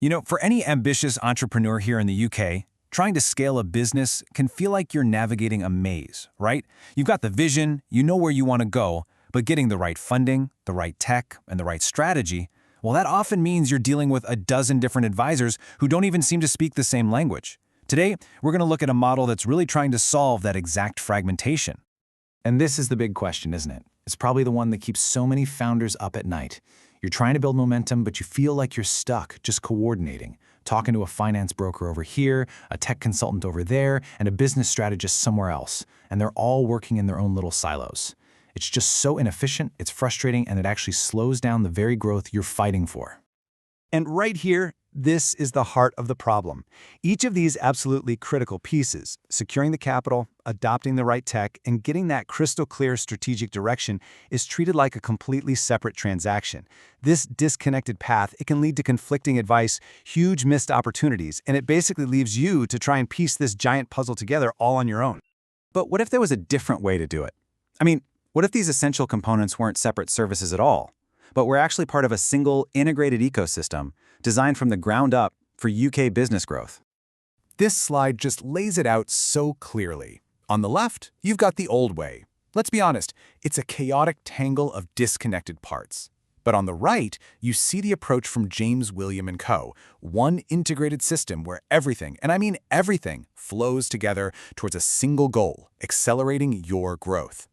For any ambitious entrepreneur here in the UK, trying to scale a business can feel like you're navigating a maze, right? You've got the vision, you know where you want to go, but getting the right funding, the right tech, and the right strategy, well, that often means you're dealing with a dozen different advisors who don't even seem to speak the same language. Today, we're going to look at a model that's really trying to solve that exact fragmentation. And this is the big question, isn't it? It's probably the one that keeps so many founders up at night. You're trying to build momentum, but you feel like you're stuck just coordinating, talking to a finance broker over here, a tech consultant over there, and a business strategist somewhere else. And they're all working in their own little silos. It's just so inefficient, it's frustrating, and it actually slows down the very growth you're fighting for. And right here, this is the heart of the problem. Each of these absolutely critical pieces, securing the capital, adopting the right tech, and getting that crystal clear strategic direction, is treated like a completely separate transaction. This disconnected path, it can lead to conflicting advice, huge missed opportunities, and it basically leaves you to try and piece this giant puzzle together all on your own. But what if there was a different way to do it? What if these essential components weren't separate services at all, but were actually part of a single integrated ecosystem designed from the ground up for UK business growth? This slide just lays it out so clearly. On the left, you've got the old way. Let's be honest, it's a chaotic tangle of disconnected parts. But on the right, you see the approach from James William & Co., one integrated system where everything, and I mean everything, flows together towards a single goal, accelerating your growth.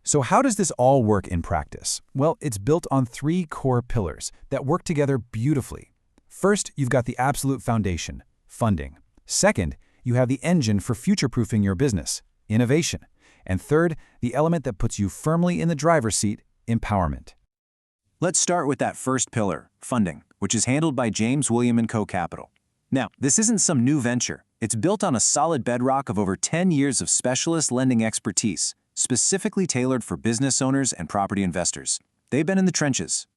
So how does this all work in practice? Well, it's built on three core pillars that work together beautifully. First, you've got the absolute foundation, funding. Second, you have the engine for future-proofing your business, innovation. And third, the element that puts you firmly in the driver's seat, empowerment. Let's start with that first pillar, funding, which is handled by James William & Co. Capital. Now, this isn't some new venture. It's built on a solid bedrock of over 10 years of specialist lending expertise, specifically tailored for business owners and property investors. They've been in the trenches.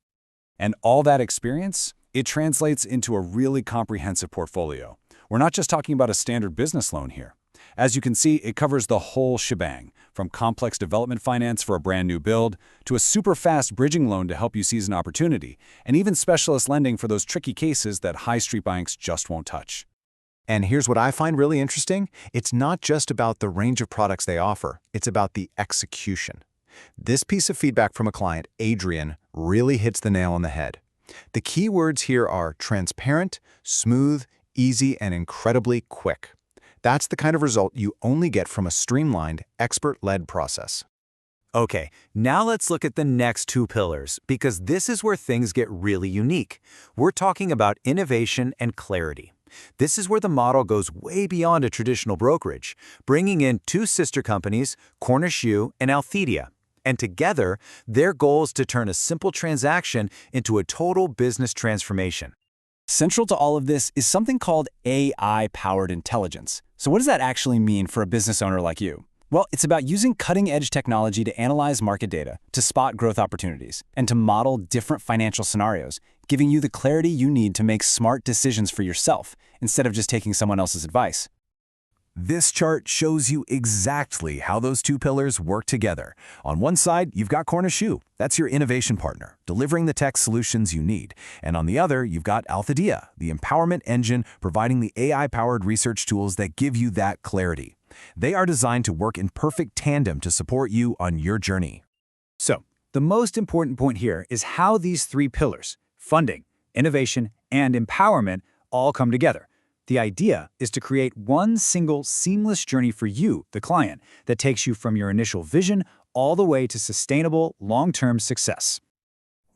And all that experience, it translates into a really comprehensive portfolio. We're not just talking about a standard business loan here. As you can see, it covers the whole shebang, from complex development finance for a brand new build, to a super fast bridging loan to help you seize an opportunity, and even specialist lending for those tricky cases that high street banks just won't touch. And here's what I find really interesting. It's not just about the range of products they offer, it's about the execution. This piece of feedback from a client, Adrian, really hits the nail on the head. The key words here are transparent, smooth, easy, and incredibly quick. That's the kind of result you only get from a streamlined, expert-led process. Okay, now let's look at the next two pillars, because this is where things get really unique. We're talking about innovation and clarity. This is where the model goes way beyond a traditional brokerage, bringing in two sister companies, Cornish Shoe and Althedia. And together, their goal is to turn a simple transaction into a total business transformation. Central to all of this is something called AI-powered intelligence. So what does that actually mean for a business owner like you? Well, it's about using cutting-edge technology to analyze market data, to spot growth opportunities, and to model different financial scenarios, giving you the clarity you need to make smart decisions for yourself, instead of just taking someone else's advice. This chart shows you exactly how those two pillars work together. On one side, you've got Cornish Shoe. That's your innovation partner, delivering the tech solutions you need. And on the other, you've got Althedia, the empowerment engine, providing the AI-powered research tools that give you that clarity. They are designed to work in perfect tandem to support you on your journey. So, the most important point here is how these three pillars, funding, innovation, and empowerment, all come together. The idea is to create one single seamless journey for you, the client, that takes you from your initial vision all the way to sustainable, long-term success.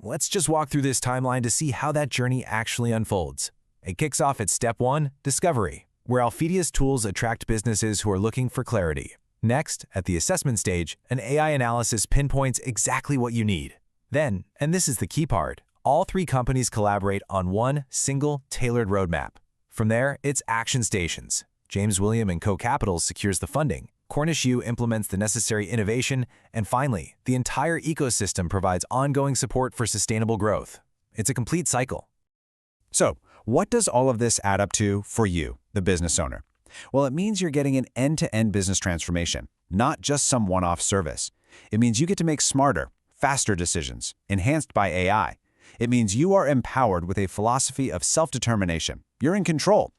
Let's just walk through this timeline to see how that journey actually unfolds. It kicks off at step 1, discovery, where Althedia's tools attract businesses who are looking for clarity. Next, at the assessment stage, an AI analysis pinpoints exactly what you need. Then, and this is the key part, all three companies collaborate on one single tailored roadmap. From there, it's action stations. James William & Co. Capital secures the funding, Cornish Shoe implements the necessary innovation, and finally, the entire ecosystem provides ongoing support for sustainable growth. It's a complete cycle. So, what does all of this add up to for you, the business owner? Well, it means you're getting an end-to-end business transformation, not just some one-off service. It means you get to make smarter, faster decisions, enhanced by AI. It means you are empowered with a philosophy of self-determination. You're in control.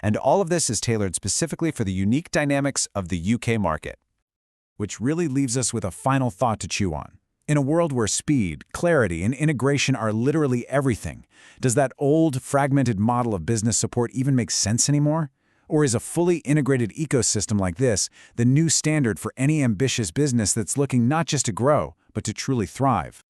And all of this is tailored specifically for the unique dynamics of the UK market. Which really leaves us with a final thought to chew on. In a world where speed, clarity, and integration are literally everything, does that old, fragmented model of business support even make sense anymore? Or is a fully integrated ecosystem like this the new standard for any ambitious business that's looking not just to grow, but to truly thrive?